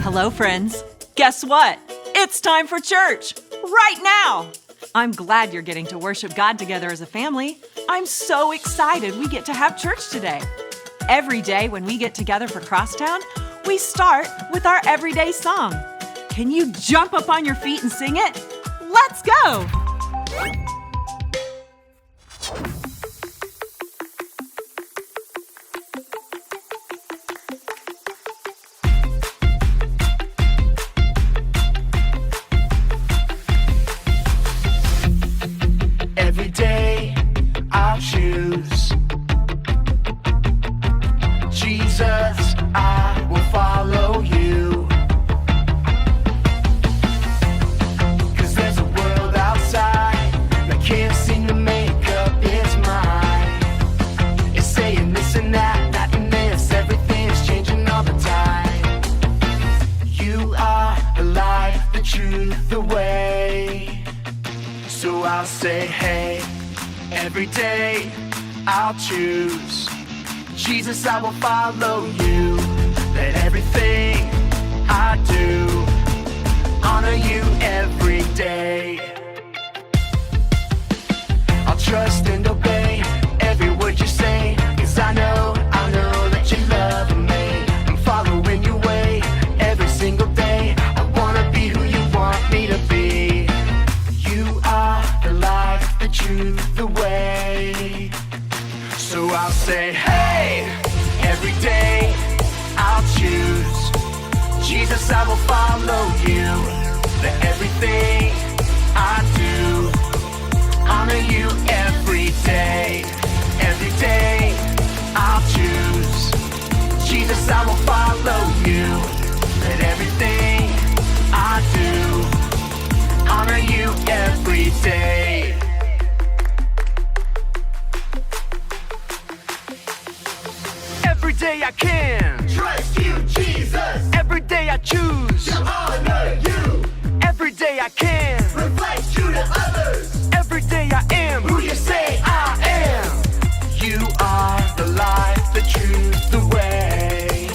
Hello, friends. Guess what? It's time for church, right now. I'm glad you're getting to worship God together as a family. I'm so excited we get to have church today. Every day when we get together for Crosstown, we start with our everyday song. Can you jump up on your feet and sing it? Let's go! Every day I'll choose Jesus, I will follow you. 'Cause there's a world outside that can't seem to make up its mind. It's saying this and that, that and this, everything's changing all the time. You are the light, the truth, the way. So I'll say, hey, every day I'll choose Jesus, I will follow you. Let everything I do honor you every day. I'll trust and obey every word you say, 'cause I know that you love me. I'm following your way every single day. I wanna be who you want me to be. You are the light, the truth, the way. So I'll say, hey, every day I'll choose Jesus, I will follow you. Let everything I do honor you every day. Every day I'll choose Jesus, I will follow you. Let everything I do honor you every day. Every day I can Trust you, Jesus. every day I choose To honor you. every day I can Reflect you to others. every day I am Who you say I am. You are the light, the truth, the way.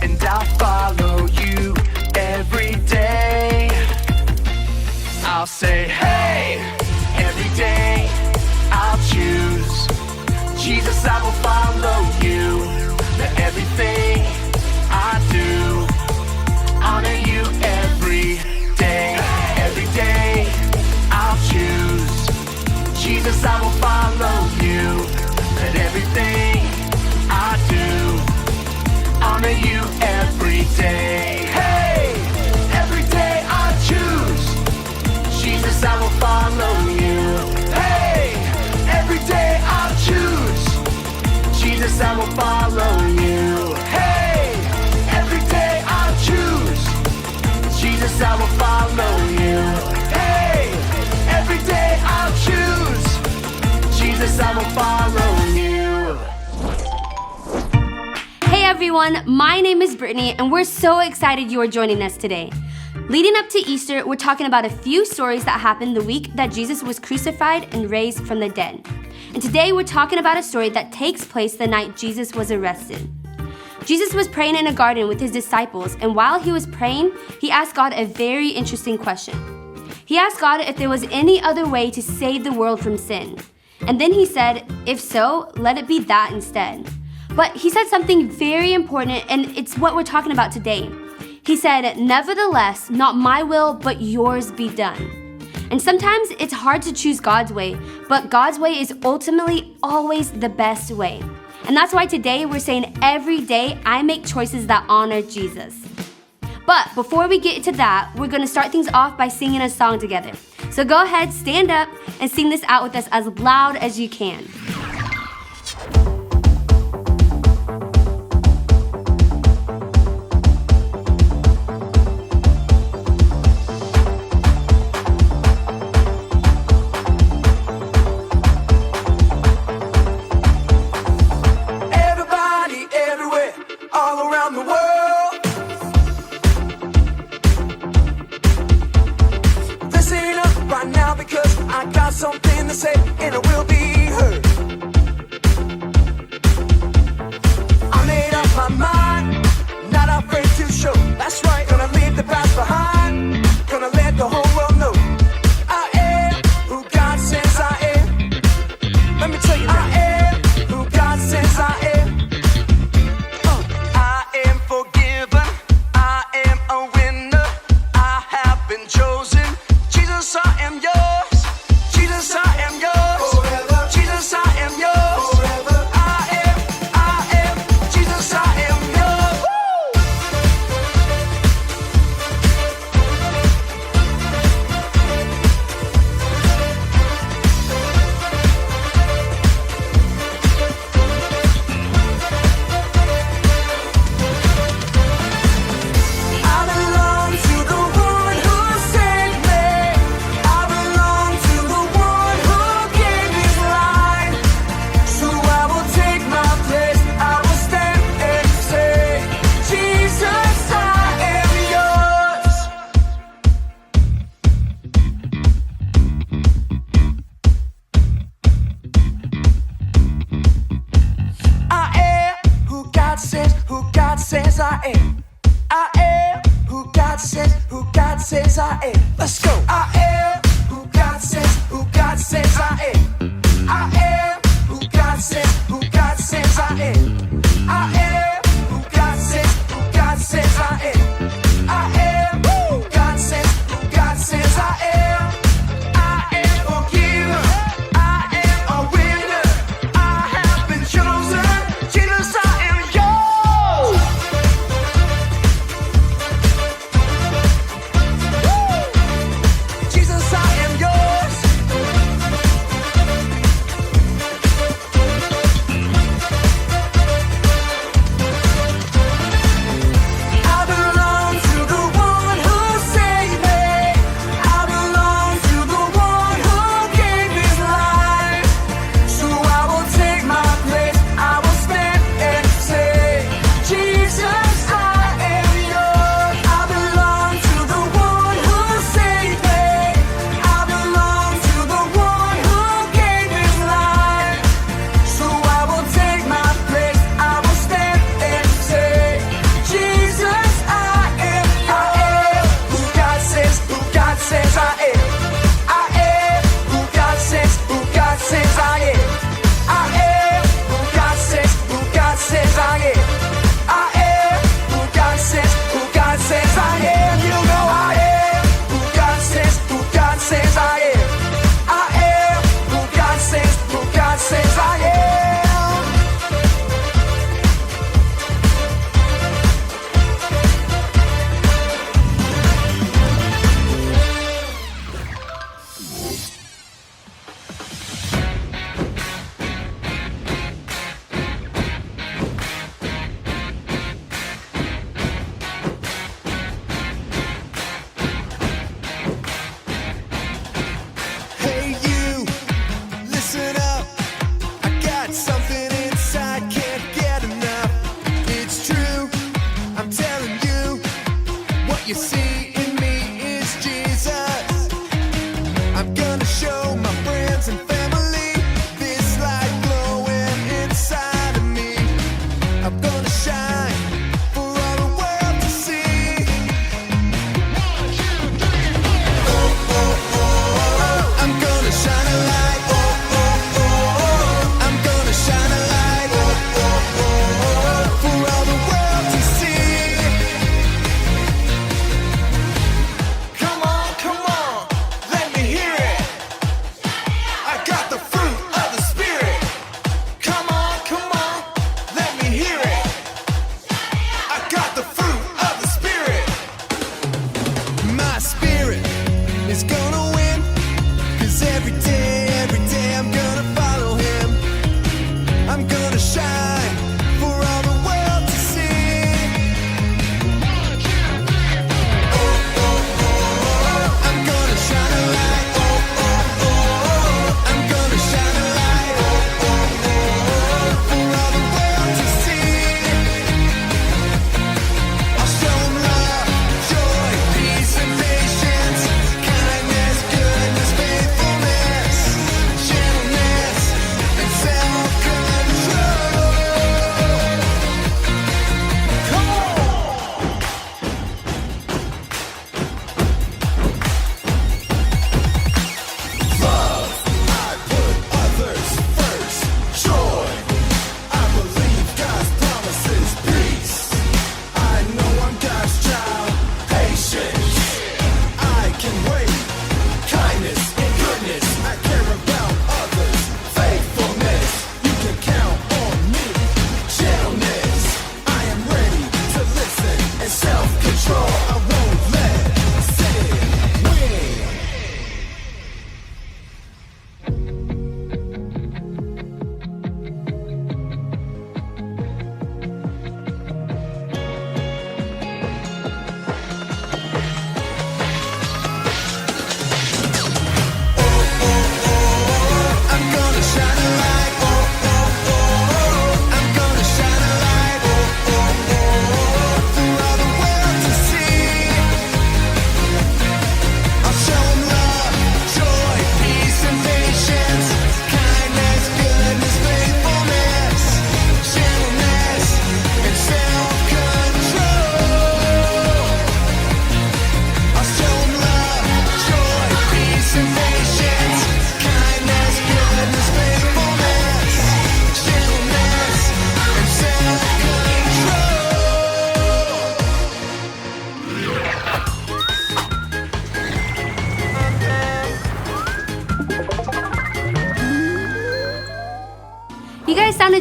And I'll follow you every day. I'll say, hey, every day I'll choose Jesus, I will follow you. Let everything I do honor you every day. Every day I'll choose Jesus, I will follow you. Let everything I do honor you every day. Hey, every day I choose Jesus, I will follow you. Hey, every day I'll choose Jesus, I will follow you. Hey, every day I'll choose Jesus, I will follow you. Hey, every day I'll choose Jesus, I will follow you. Hey everyone, my name is Brittany and we're so excited you are joining us today. Leading up to Easter, we're talking about a few stories that happened the week that Jesus was crucified and raised from the dead. And today we're talking about a story that takes place the night Jesus was arrested. Jesus was praying in a garden with his disciples, and while he was praying, he asked God a very interesting question. He asked God if there was any other way to save the world from sin. And then he said, if so, let it be that instead. But he said something very important, and it's what we're talking about today. He said, nevertheless, not my will, but yours be done. And sometimes it's hard to choose God's way, but God's way is ultimately always the best way. And that's why today we're saying every day I make choices that honor Jesus. But before we get to that, we're gonna start things off by singing a song together. So go ahead, stand up, and sing this out with us as loud as you can. Everybody, everywhere, all around the world. Listen up right now because I got something to say and it will be heard. I am. I am who God says I am. Let's go. I am who God says I am. I am who God says I am. I am who God says I am. I am who God says I am. I am forgiven. I am a winner. I have been chosen. Jesus, I am yours. Woo! Jesus, I am yours.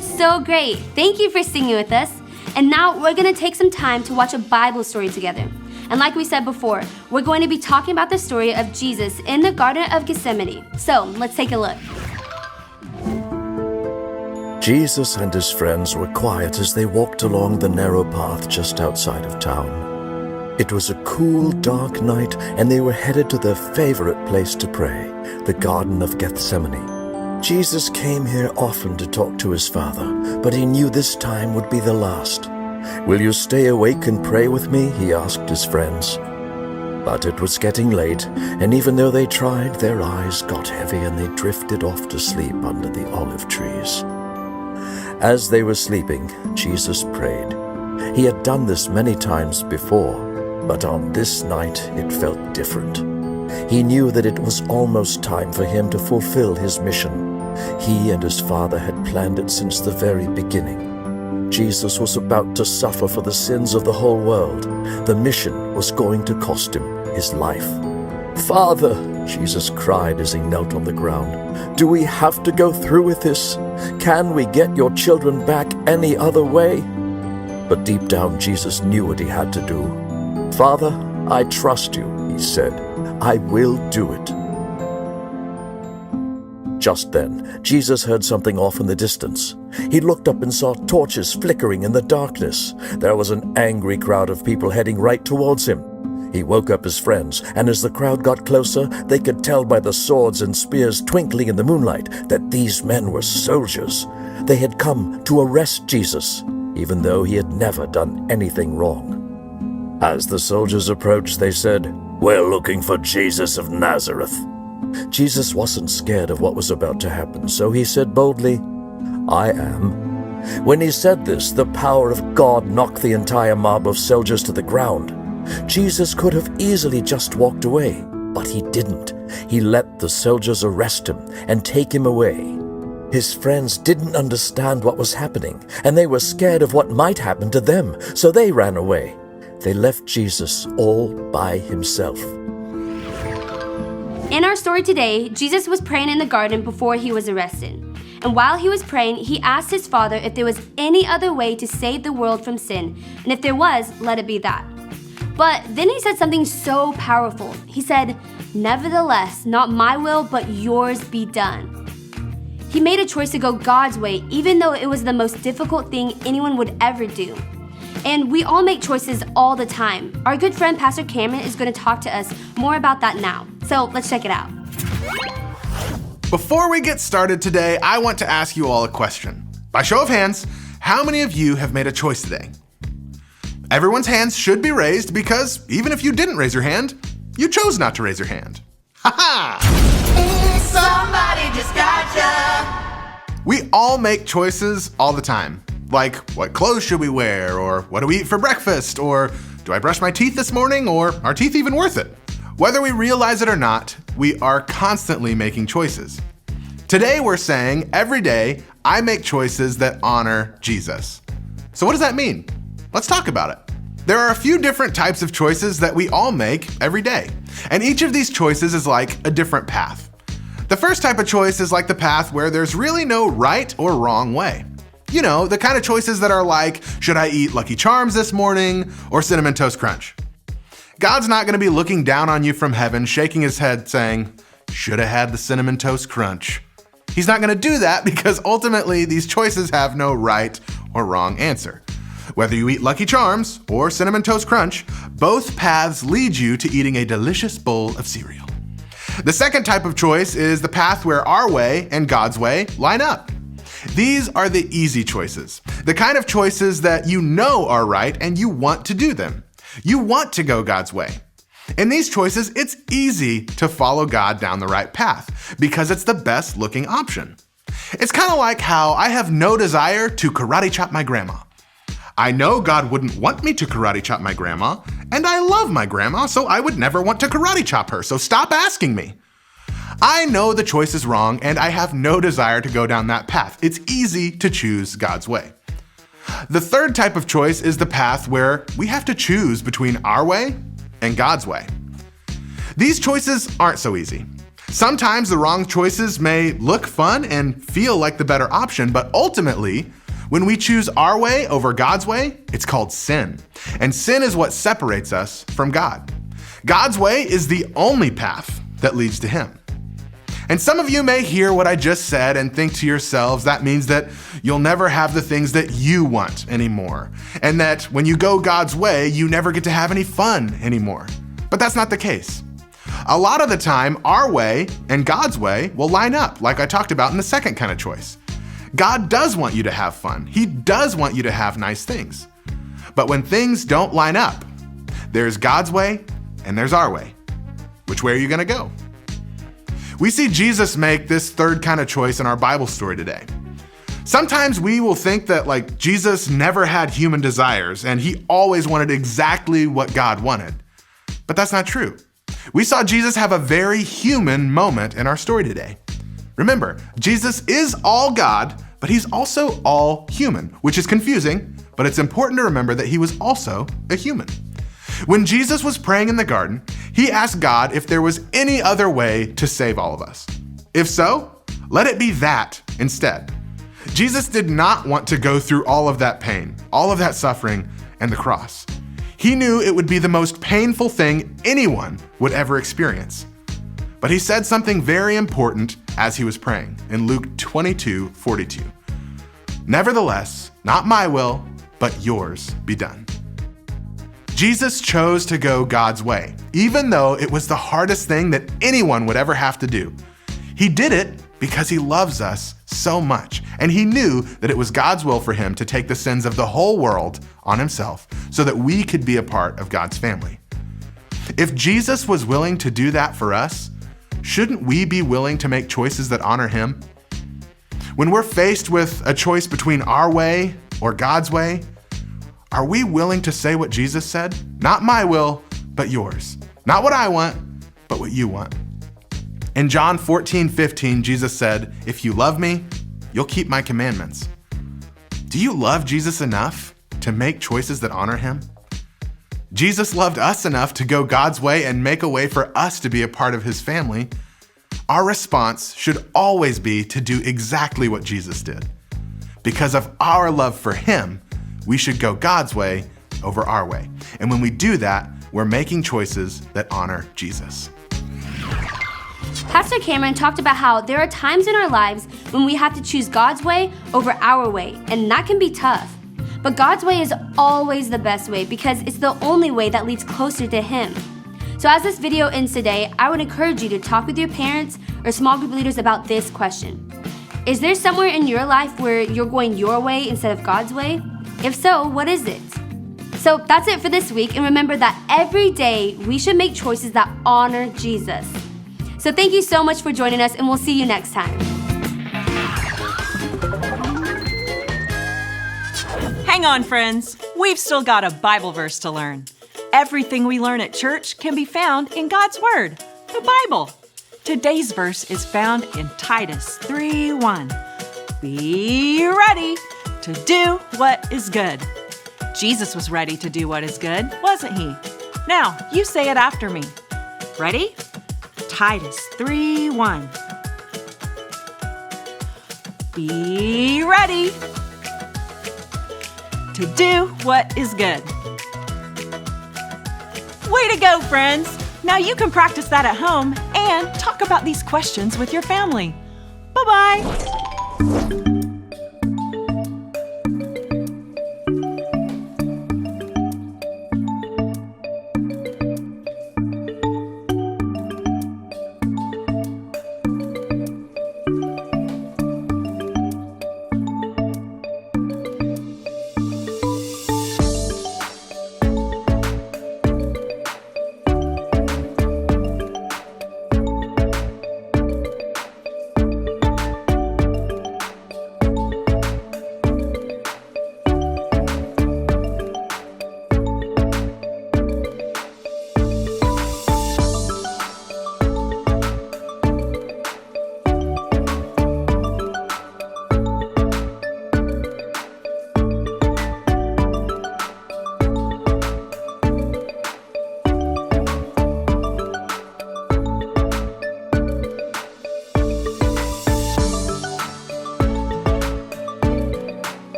sounded so great. Thank you for singing with us. And now we're going to take some time to watch a Bible story together. And like we said before, we're going to be talking about the story of Jesus in the Garden of Gethsemane. So let's take a look. Jesus and his friends were quiet as they walked along the narrow path just outside of town. It was a cool, dark night, and they were headed to their favorite place to pray, the Garden of Gethsemane. Jesus came here often to talk to his Father, but he knew this time would be the last. "Will you stay awake and pray with me?" he asked his friends. But it was getting late, and even though they tried, their eyes got heavy and they drifted off to sleep under the olive trees. As they were sleeping, Jesus prayed. He had done this many times before, but on this night it felt different. He knew that it was almost time for him to fulfill his mission. He and his Father had planned it since the very beginning. Jesus was about to suffer for the sins of the whole world. The mission was going to cost him his life. "Father," Jesus cried as he knelt on the ground, "do we have to go through with this? Can we get your children back any other way?" But deep down, Jesus knew what he had to do. "Father, I trust you," he said. "I will do it." Just then, Jesus heard something off in the distance. He looked up and saw torches flickering in the darkness. There was an angry crowd of people heading right towards him. He woke up his friends, and as the crowd got closer, they could tell by the swords and spears twinkling in the moonlight that these men were soldiers. They had come to arrest Jesus, even though he had never done anything wrong. As the soldiers approached, they said, "We're looking for Jesus of Nazareth." Jesus wasn't scared of what was about to happen, so he said boldly, "I am." When he said this, the power of God knocked the entire mob of soldiers to the ground. Jesus could have easily just walked away, but he didn't. He let the soldiers arrest him and take him away. His friends didn't understand what was happening, and they were scared of what might happen to them, so they ran away. They left Jesus all by himself. In our story today, Jesus was praying in the garden before he was arrested. And while he was praying, he asked his Father if there was any other way to save the world from sin. And if there was, let it be that. But then he said something so powerful. He said, "Nevertheless, not my will, but yours be done." He made a choice to go God's way, even though it was the most difficult thing anyone would ever do. And we all make choices all the time. Our good friend Pastor Cameron is going to talk to us more about that now. So let's check it out. Before we get started today, I want to ask you all a question. By show of hands, how many of you have made a choice today? Everyone's hands should be raised because even if you didn't raise your hand, you chose not to raise your hand. Ha ha! Somebody just gotcha. We all make choices all the time. Like, what clothes should we wear? Or what do we eat for breakfast? Or do I brush my teeth this morning? Or are teeth even worth it? Whether we realize it or not, we are constantly making choices. Today we're saying every day I make choices that honor Jesus. So what does that mean? Let's talk about it. There are a few different types of choices that we all make every day. And each of these choices is like a different path. The first type of choice is like the path where there's really no right or wrong way. You know, the kind of choices that are like, should I eat Lucky Charms this morning or Cinnamon Toast Crunch? God's not going to be looking down on you from heaven, shaking his head saying, should have had the Cinnamon Toast Crunch. He's not going to do that because ultimately these choices have no right or wrong answer. Whether you eat Lucky Charms or Cinnamon Toast Crunch, both paths lead you to eating a delicious bowl of cereal. The second type of choice is the path where our way and God's way line up. These are the easy choices, the kind of choices that you know are right and you want to do them. You want to go God's way. In these choices, it's easy to follow God down the right path because it's the best looking option. It's kind of like how I have no desire to karate chop my grandma. I know God wouldn't want me to karate chop my grandma, and I love my grandma, so I would never want to karate chop her, so stop asking me. I know the choice is wrong, and I have no desire to go down that path. It's easy to choose God's way. The third type of choice is the path where we have to choose between our way and God's way. These choices aren't so easy. Sometimes the wrong choices may look fun and feel like the better option, but ultimately, when we choose our way over God's way, it's called sin. And sin is what separates us from God. God's way is the only path that leads to Him. And some of you may hear what I just said and think to yourselves, that means that you'll never have the things that you want anymore. And that when you go God's way, you never get to have any fun anymore. But that's not the case. A lot of the time, our way and God's way will line up, like I talked about in the second kind of choice. God does want you to have fun. He does want you to have nice things. But when things don't line up, there's God's way and there's our way. Which way are you going to go? We see Jesus make this third kind of choice in our Bible story today. Sometimes we will think that Jesus never had human desires and He always wanted exactly what God wanted. But that's not true. We saw Jesus have a very human moment in our story today. Remember, Jesus is all God, but He's also all human, which is confusing, but it's important to remember that He was also a human. When Jesus was praying in the garden, He asked God if there was any other way to save all of us. If so, let it be that instead. Jesus did not want to go through all of that pain, all of that suffering, and the cross. He knew it would be the most painful thing anyone would ever experience. But He said something very important as He was praying in Luke 22:42. Nevertheless, not my will, but yours be done. Jesus chose to go God's way, even though it was the hardest thing that anyone would ever have to do. He did it because He loves us so much, and He knew that it was God's will for Him to take the sins of the whole world on Himself so that we could be a part of God's family. If Jesus was willing to do that for us, shouldn't we be willing to make choices that honor Him? When we're faced with a choice between our way or God's way, are we willing to say what Jesus said? Not my will, but yours. Not what I want, but what you want. In John 14:15, Jesus said, "If you love me, you'll keep my commandments." Do you love Jesus enough to make choices that honor Him? Jesus loved us enough to go God's way and make a way for us to be a part of His family. Our response should always be to do exactly what Jesus did. Because of our love for Him, we should go God's way over our way. And when we do that, we're making choices that honor Jesus. Pastor Cameron talked about how there are times in our lives when we have to choose God's way over our way, and that can be tough. But God's way is always the best way because it's the only way that leads closer to Him. So as this video ends today, I would encourage you to talk with your parents or small group leaders about this question. Is there somewhere in your life where you're going your way instead of God's way? If so, what is it? So that's it for this week, and remember that every day we should make choices that honor Jesus. So thank you so much for joining us, and we'll see you next time. Hang on, friends. We've still got a Bible verse to learn. Everything we learn at church can be found in God's Word, the Bible. Today's verse is found in Titus 3:1. Be ready to do what is good. Jesus was ready to do what is good, wasn't He? Now, you say it after me. Ready? Titus 3:1. Be ready to do what is good. Way to go, friends! Now you can practice that at home and talk about these questions with your family. Bye-bye!